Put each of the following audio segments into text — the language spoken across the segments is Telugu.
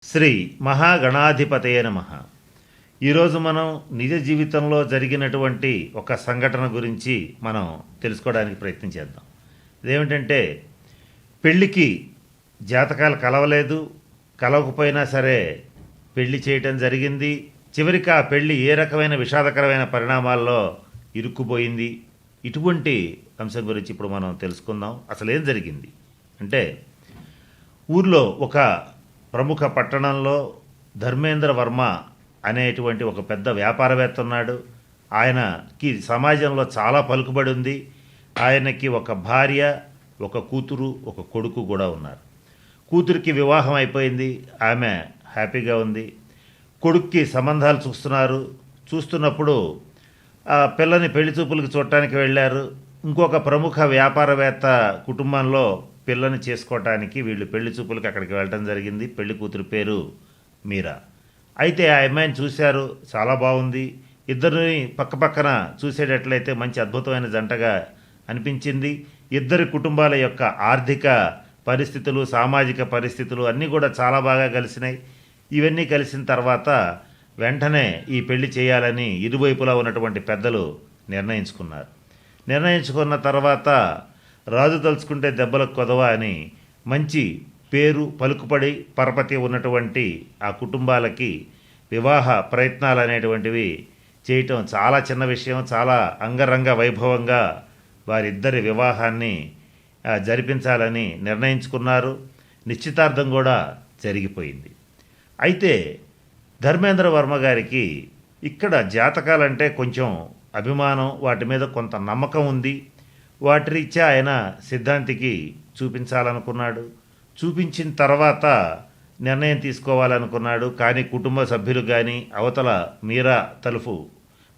శ్రీ మహాగణాధిపతయ నమ. ఈరోజు మనం నిజ జీవితంలో జరిగినటువంటి ఒక సంఘటన గురించి మనం తెలుసుకోవడానికి ప్రయత్నం చేద్దాం. ఇదేమిటంటే, పెళ్ళికి జాతకాలు కలవలేదు, కలవకపోయినా సరే పెళ్లి చేయటం జరిగింది. చివరికి ఆ పెళ్లి ఏ రకమైన విషాదకరమైన పరిణామాల్లో ఇరుక్కుపోయింది. ఇటువంటి అంశం గురించి ఇప్పుడు మనం తెలుసుకుందాం. అసలు ఏం జరిగింది అంటే, ఊర్లో ఒక ప్రముఖ పట్టణంలో ధర్మేంద్ర వర్మ అనేటువంటి ఒక పెద్ద వ్యాపారవేత్త ఉన్నాడు. ఆయనకి సమాజంలో చాలా పలుకుబడి ఉంది. ఆయనకి ఒక భార్య, ఒక కూతురు, ఒక కొడుకు కూడా ఉన్నారు. కూతురికి వివాహం అయిపోయింది, ఆమె హ్యాపీగా ఉంది. కొడుక్కి సంబంధాలు చూస్తున్నప్పుడు ఆ పిల్లని పెళ్లి చూపులకు చూడటానికి వెళ్ళారు. ఇంకొక ప్రముఖ వ్యాపారవేత్త కుటుంబంలో పిల్లని చేసుకోవటానికి వీళ్ళు పెళ్లి చూపులకు అక్కడికి వెళ్ళటం జరిగింది. పెళ్లి కూతురు పేరు మీరా. అయితే ఆ అమ్మాయిని చూశారు, చాలా బాగుంది. ఇద్దరిని పక్కపక్కన చూసేటట్లయితే మంచి అద్భుతమైన జంటగా అనిపించింది. ఇద్దరి కుటుంబాల యొక్క ఆర్థిక పరిస్థితులు, సామాజిక పరిస్థితులు అన్నీ కూడా చాలా బాగా కలిసినాయి. ఇవన్నీ కలిసిన తర్వాత వెంటనే ఈ పెళ్లి చేయాలని ఇరువైపులా ఉన్నటువంటి పెద్దలు నిర్ణయించుకున్న తర్వాత రాజు తలుచుకుంటే దెబ్బలకు కొదవ అని మంచి పేరు, పలుకుపడి, పరపతి ఉన్నటువంటి ఆ కుటుంబాలకి వివాహ ప్రయత్నాలు అనేటువంటివి చేయటం చాలా చిన్న విషయం. చాలా అంగరంగ వైభవంగా వారిద్దరి వివాహాన్ని జరిపించాలని నిర్ణయించుకున్నారు. నిశ్చితార్థం కూడా జరిగిపోయింది. అయితే ధర్మేంద్ర వర్మ గారికి ఇక్కడ జాతకాలంటే కొంచెం అభిమానం, వాటి మీద కొంత నమ్మకం ఉంది. వాటి రీత్యా ఆయన సిద్ధాంతికి చూపించాలనుకున్నాడు. చూపించిన తర్వాత నిర్ణయం తీసుకోవాలనుకున్నాడు. కానీ కుటుంబ సభ్యులు కానీ, అవతల మీరా తలుపు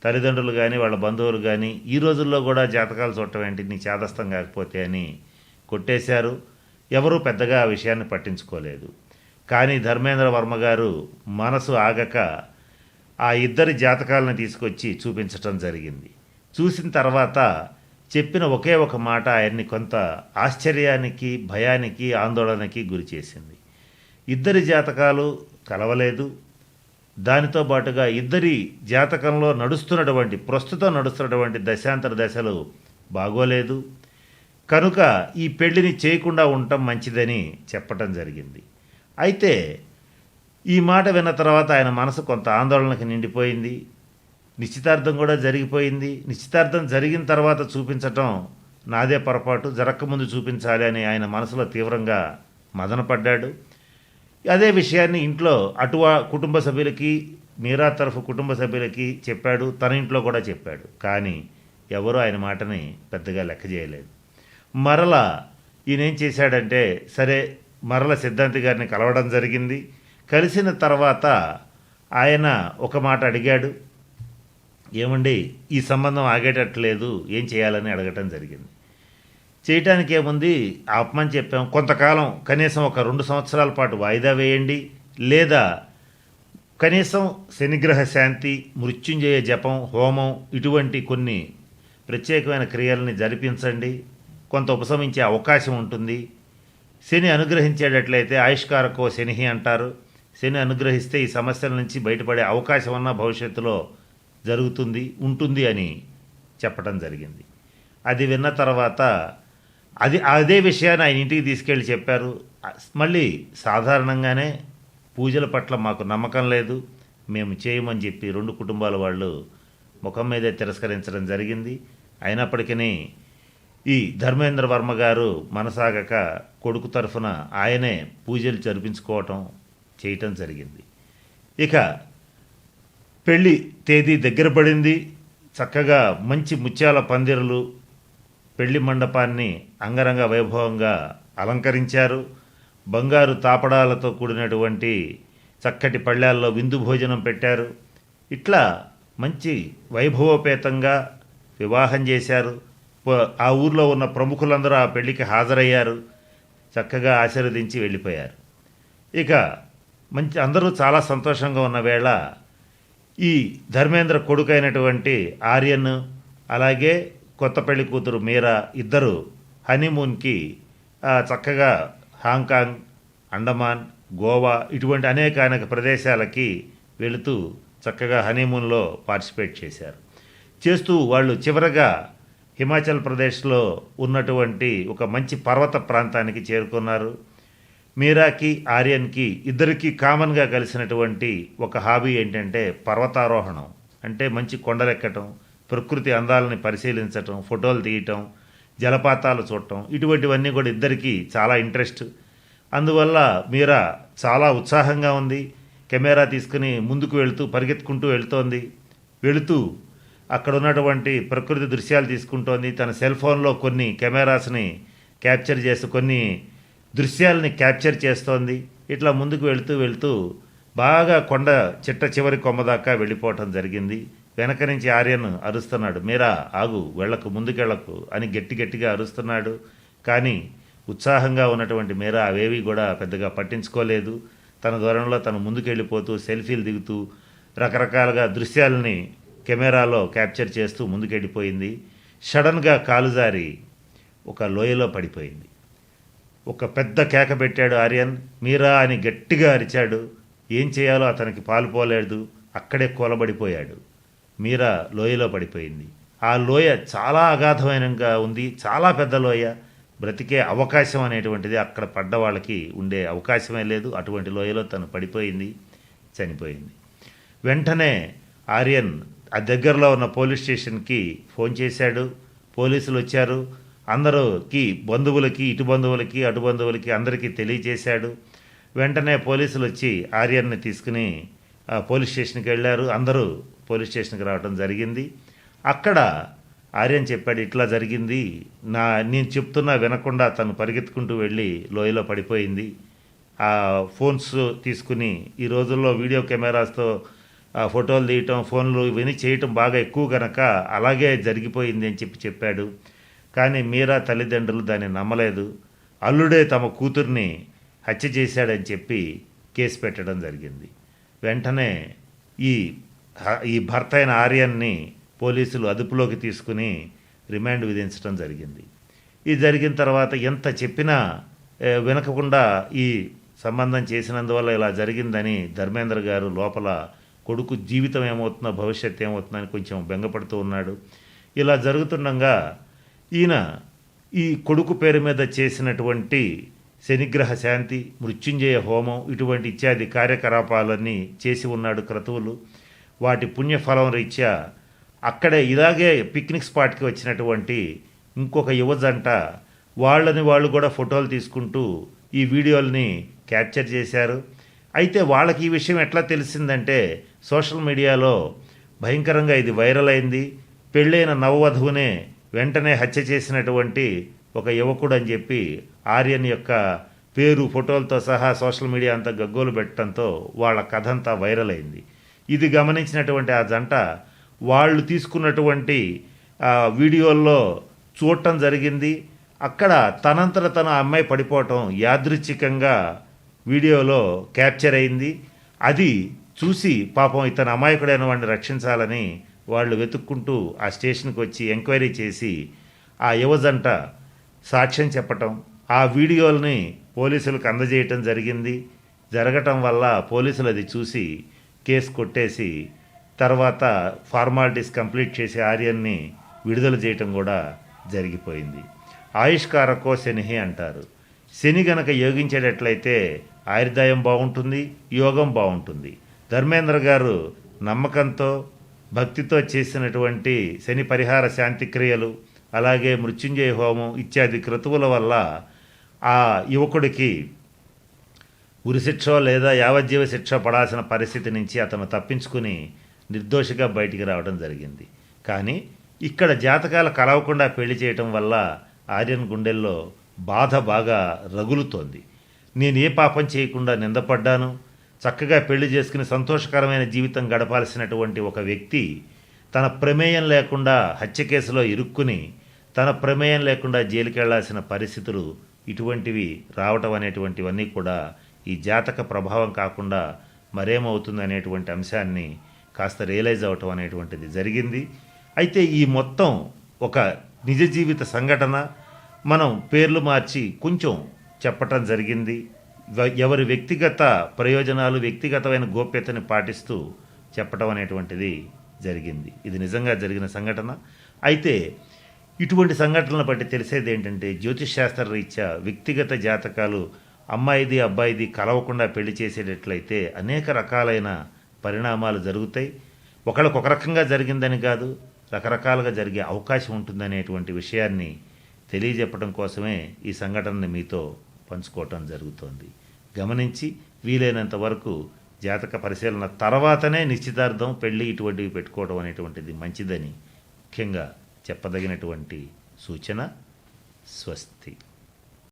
తల్లిదండ్రులు కానీ, వాళ్ళ బంధువులు కానీ ఈ రోజుల్లో కూడా జాతకాలు చూడటం ఏంటి, నీ చేదస్తం కాకపోతే అని కొట్టేశారు. ఎవరూ పెద్దగా ఆ విషయాన్ని పట్టించుకోలేదు. కానీ ధర్మేంద్ర వర్మ గారు మనసు ఆగక ఆ ఇద్దరి జాతకాలను తీసుకొచ్చి చూపించటం జరిగింది. చూసిన తర్వాత చెప్పిన ఒకే ఒక మాట ఆయన్ని కొంత ఆశ్చర్యానికి, భయానికి, ఆందోళనకి గురి చేసింది. ఇద్దరి జాతకాలు కలవలేదు. దానితో పాటుగా ఇద్దరి జాతకంలో ప్రస్తుతం నడుస్తున్నటువంటి దశాంతర దశలు బాగోలేదు. కనుక ఈ పెళ్లిని చేయకుండా ఉండటం మంచిదని చెప్పటం జరిగింది. అయితే ఈ మాట విన్న తర్వాత ఆయన మనసు కొంత ఆందోళనకి నిండిపోయింది. నిశ్చితార్థం కూడా జరిగిపోయింది. నిశ్చితార్థం జరిగిన తర్వాత చూపించటం నాదే పొరపాటు, జరగకముందు చూపించాలి అని ఆయన మనసులో తీవ్రంగా మదనపడ్డాడు. అదే విషయాన్ని ఇంట్లో కుటుంబ సభ్యులకి, మీరా తరఫు కుటుంబ సభ్యులకి చెప్పాడు. తన ఇంట్లో కూడా చెప్పాడు. కానీ ఎవరూ ఆయన మాటని పెద్దగా లెక్క చేయలేదు. మరలా ఈయనేం చేశాడంటే, సరే మరల సిద్ధాంతి గారిని కలవడం జరిగింది. కలిసిన తర్వాత ఆయన ఒక మాట అడిగాడు, ఏమండి ఈ సంబంధం ఆగేటట్లేదు, ఏం చేయాలని అడగటం జరిగింది. చేయటానికి ఏముంది, ఆపమని చెప్పాం. కొంతకాలం కనీసం ఒక 2 సంవత్సరాల పాటు వాయిదా వేయండి, లేదా కనీసం శనిగ్రహ శాంతి, మృత్యుంజయ జపం, హోమం ఇటువంటి కొన్ని ప్రత్యేకమైన క్రియల్ని జరిపించండి. కొంత ఉపశమించే అవకాశం ఉంటుంది. శని అనుగ్రహించేటట్లయితే ఆయుష్కారకో శని అంటారు. శని అనుగ్రహిస్తే ఈ సమస్యల నుంచి బయటపడే అవకాశం అన్న భవిష్యత్తులో ఉంటుంది అని చెప్పడం జరిగింది. అది విన్న తర్వాత అదే విషయాన్ని ఆయన ఇంటికి తీసుకెళ్ళి చెప్పారు. మళ్ళీ సాధారణంగానే పూజల పట్ల మాకు నమ్మకం లేదు, మేము చేయమని చెప్పి 2 కుటుంబాల వాళ్ళు ముఖం మీదే తిరస్కరించడం జరిగింది. అయినప్పటికీ ఈ ధర్మేంద్ర వర్మ గారు మనసాగక కొడుకు తరఫున ఆయనే పూజలు చేయటం జరిగింది. ఇక పెళ్లి తేదీ దగ్గర పడింది. చక్కగా మంచి ముత్యాల పందిరులు పెళ్లి మండపాన్ని అంగరంగ వైభవంగా అలంకరించారు. బంగారు తాపడాలతో కూడినటువంటి చక్కటి పళ్ళాల్లో విందు భోజనం పెట్టారు. ఇట్లా మంచి వైభవోపేతంగా వివాహం చేశారు. ఆ ఊర్లో ఉన్న ప్రముఖులందరూ ఆ పెళ్లికి హాజరయ్యారు. చక్కగా ఆశీర్వదించి వెళ్ళిపోయారు. ఇక అందరూ చాలా సంతోషంగా ఉన్న వేళ ఈ ధర్మేంద్ర కొడుకైనటువంటి ఆర్యన్, అలాగే కొత్త పెళ్లి కూతురు మీరా ఇద్దరు హనీమూన్కి చక్కగా హాంకాంగ్, అండమాన్, గోవా ఇటువంటి అనేక ప్రదేశాలకి వెళుతూ చక్కగా హనీమూన్లో పార్టిసిపేట్ చేశారు. చేస్తూ వాళ్ళు చివరగా హిమాచల్ ప్రదేశ్లో ఉన్నటువంటి ఒక మంచి పర్వత ప్రాంతానికి చేరుకున్నారు. మీరాకి ఆర్యన్కి ఇద్దరికీ కామన్గా కలిసినటువంటి ఒక హాబీ ఏంటంటే పర్వతారోహణం. అంటే మంచి కొండలెక్కటం, ప్రకృతి అందాలని పరిశీలించటం, ఫోటోలు తీయటం, జలపాతాలు చూడటం, ఇటువంటివన్నీ కూడా ఇద్దరికీ చాలా ఇంట్రెస్ట్. అందువల్ల మీరా చాలా ఉత్సాహంగా ఉంది. కెమెరా తీసుకుని ముందుకు వెళుతూ పరిగెత్తుకుంటూ వెళుతూ అక్కడ ఉన్నటువంటి ప్రకృతి దృశ్యాలు తీసుకుంటోంది. తన సెల్ ఫోన్లో కొన్ని కెమెరాస్ని క్యాప్చర్ చేస్తూ కొన్ని దృశ్యాలని క్యాప్చర్ చేస్తోంది. ఇట్లా ముందుకు వెళుతూ బాగా కొండ చివరి కొమ్మ దాకా వెళ్ళిపోవటం జరిగింది. వెనక నుంచి ఆర్యన్ అరుస్తున్నాడు, మీరా ఆగు, వెళ్ళకు, ముందుకెళ్ళకు అని గట్టిగా అరుస్తున్నాడు. కానీ ఉత్సాహంగా ఉన్నటువంటి మీరా అవేవి కూడా పెద్దగా పట్టించుకోలేదు. తన దూరంలో తను ముందుకెళ్ళిపోతూ సెల్ఫీలు దిగుతూ రకరకాలుగా దృశ్యాలని కెమెరాలో క్యాప్చర్ చేస్తూ ముందుకెళ్ళిపోయింది. సడన్గా కాలు జారి ఒక లోయలో పడిపోయింది. ఒక పెద్ద కేక పెట్టాడు ఆర్యన్. మీరా అని గట్టిగా అరిచాడు. ఏం చేయాలో అతనికి పాలుపోలేదు. అక్కడే కూలబడిపోయాడు. మీరా లోయలో పడిపోయింది. ఆ లోయ చాలా అగాధమైనగా ఉంది. చాలా పెద్ద లోయ. బ్రతికే అవకాశం అనేటువంటిది అక్కడ పడ్డ వాళ్ళకి ఉండే అవకాశమే లేదు. అటువంటి లోయలో తను పడిపోయింది, చనిపోయింది. వెంటనే ఆర్యన్ ఆ దగ్గరలో ఉన్న పోలీస్ స్టేషన్కి ఫోన్ చేశాడు. పోలీసులు వచ్చారు. అందరికి బంధువులకి, ఇటు బంధువులకి అటు బంధువులకి అందరికీ తెలియజేశాడు. వెంటనే పోలీసులు వచ్చి ఆర్యన్ని తీసుకుని పోలీస్ స్టేషన్కి వెళ్ళారు. అందరూ పోలీస్ స్టేషన్కి రావడం జరిగింది. అక్కడ ఆర్యన్ చెప్పాడు, ఇట్లా జరిగింది, నేను చెప్తున్నా వినకుండా తను పరిగెత్తుకుంటూ వెళ్ళి లోయలో పడిపోయింది. ఆ ఫోన్స్ తీసుకుని ఈ రోజుల్లో వీడియో కెమెరాస్తో ఫోటోలు తీయటం, ఫోన్లు ఇవన్నీ చేయటం బాగా ఎక్కువ కనుక అలాగే జరిగిపోయింది అని చెప్పాడు. కానీ మీరా తల్లిదండ్రులు దాన్ని నమ్మలేదు. అల్లుడే తమ కూతుర్ని హత్య చేశాడని చెప్పి కేసు పెట్టడం జరిగింది. వెంటనే ఈ భర్త అయిన ఆర్యన్ని పోలీసులు అదుపులోకి తీసుకుని రిమాండ్ విధించడం జరిగింది. ఇది జరిగిన తర్వాత ఎంత చెప్పినా వినకుండా ఈ సంబంధం చేసినందువల్ల ఇలా జరిగిందని ధర్మేంద్ర గారు లోపల కొడుకు జీవితం ఏమవుతుందో, భవిష్యత్తు ఏమవుతుందని కొంచెం బెంగపడుతూ ఉన్నాడు. ఇలా జరుగుతుండగా ఈయన ఈ కొడుకు పేరు మీద చేసినటువంటి శనిగ్రహ శాంతి, మృత్యుంజయ హోమం ఇటువంటి ఇత్యాది కార్యకలాపాలన్నీ చేసి ఉన్నాడు, క్రతువులు. వాటి పుణ్యఫలం రీత్యా అక్కడే ఇలాగే పిక్నిక్ స్పాట్కి వచ్చినటువంటి ఇంకొక యువజంట వాళ్ళు కూడా ఫోటోలు తీసుకుంటూ ఈ వీడియోల్ని క్యాప్చర్ చేశారు. అయితే వాళ్ళకి ఈ విషయం ఎట్లా తెలిసిందంటే సోషల్ మీడియాలో భయంకరంగా ఇది వైరల్ అయింది. పెళ్ళైన నవవధువునే వెంటనే హత్య చేసినటువంటి ఒక యువకుడు అని చెప్పి ఆర్యన్ యొక్క పేరు, ఫోటోలతో సహా సోషల్ మీడియా అంతా గగ్గోలు పెట్టడంతో వాళ్ళ కథ అంతా వైరల్ అయింది. ఇది గమనించినటువంటి ఆ జంట వాళ్ళు తీసుకున్నటువంటి వీడియోల్లో చూడటం జరిగింది. అక్కడ తనంతట తన అమ్మాయి పడిపోవటం యాదృచ్ఛికంగా వీడియోలో క్యాప్చర్ అయింది. అది చూసి పాపం ఇతను అమాయకుడైన వాడిని రక్షించాలని వాళ్ళు వెతుక్కుంటూ ఆ స్టేషన్కి వచ్చి ఎంక్వైరీ చేసి ఆ యువజంట సాక్ష్యం చెప్పటం, ఆ వీడియోల్ని పోలీసులకు అందజేయటం జరగటం వల్ల పోలీసులు అది చూసి కేసు కొట్టేసి తర్వాత ఫార్మాలిటీస్ కంప్లీట్ చేసి ఆర్యన్ని విడుదల చేయటం కూడా జరిగిపోయింది. ఆయుష్కారకో శని అంటారు. శని గనక యోగించేటట్లయితే ఆయుర్దాయం బాగుంటుంది, యోగం బాగుంటుంది. ధర్మేంద్ర గారు నమ్మకంతో, భక్తితో చేసినటువంటి శని పరిహార శాంతి క్రియలు, అలాగే మృత్యుంజయ హోమం ఇత్యాది క్రతువుల వల్ల ఆ యువకుడికి ఉరిశిక్ష లేదా యావజ్జీవ శిక్ష పడాల్సిన పరిస్థితి నుంచి అతను తప్పించుకుని నిర్దోషిగా బయటికి రావడం జరిగింది. కానీ ఇక్కడ జాతకాలు కలవకుండా పెళ్లి చేయటం వల్ల ఆర్యన్ గుండెల్లో బాధ బాగా రగులుతోంది. నేను ఏ పాపం చేయకుండా నిందపడ్డాను, చక్కగా పెళ్లి చేసుకుని సంతోషకరమైన జీవితం గడపాల్సినటువంటి ఒక వ్యక్తి తన ప్రమేయం లేకుండా హత్య కేసులో ఇరుక్కుని తన ప్రమేయం లేకుండా జైలుకి వెళ్లాల్సిన పరిస్థితులు ఇటువంటివి రావటం అనేటువంటివన్నీ కూడా ఈ జాతక ప్రభావం కాకుండా మరేమవుతుంది అనేటువంటి అంశాన్ని కాస్త రియలైజ్ అవ్వటం అనేటువంటిది జరిగింది. అయితే ఈ మొత్తం ఒక నిజ జీవిత సంఘటన మనం పేర్లు మార్చి కొంచెం చెప్పటం జరిగింది. ఎవరి వ్యక్తిగత ప్రయోజనాలు, వ్యక్తిగతమైన గోప్యతని పాటిస్తూ చెప్పడం అనేటువంటిది జరిగింది. ఇది నిజంగా జరిగిన సంఘటన. అయితే ఇటువంటి సంఘటనలను బట్టి తెలిసేది ఏంటంటే, జ్యోతిష్ శాస్త్ర రీత్యా వ్యక్తిగత జాతకాలు అమ్మాయిది అబ్బాయిది కలవకుండా పెళ్లి చేసేటట్లయితే అనేక రకాలైన పరిణామాలు జరుగుతాయి. ఒకళ్ళకొక రకంగా జరిగిందని కాదు, రకరకాలుగా జరిగే అవకాశం ఉంటుందనేటువంటి విషయాన్ని తెలియజెప్పడం కోసమే ఈ సంఘటనని మీతో పంచుకోవటం జరుగుతోంది. గమనించి వీలైనంత వరకు జాతక పరిశీలన తర్వాతనే నిశ్చితార్థం, పెళ్ళి ఇటువంటివి పెట్టుకోవడం అనేటువంటిది మంచిదని ముఖ్యంగా చెప్పదగినటువంటి సూచన. స్వస్తి.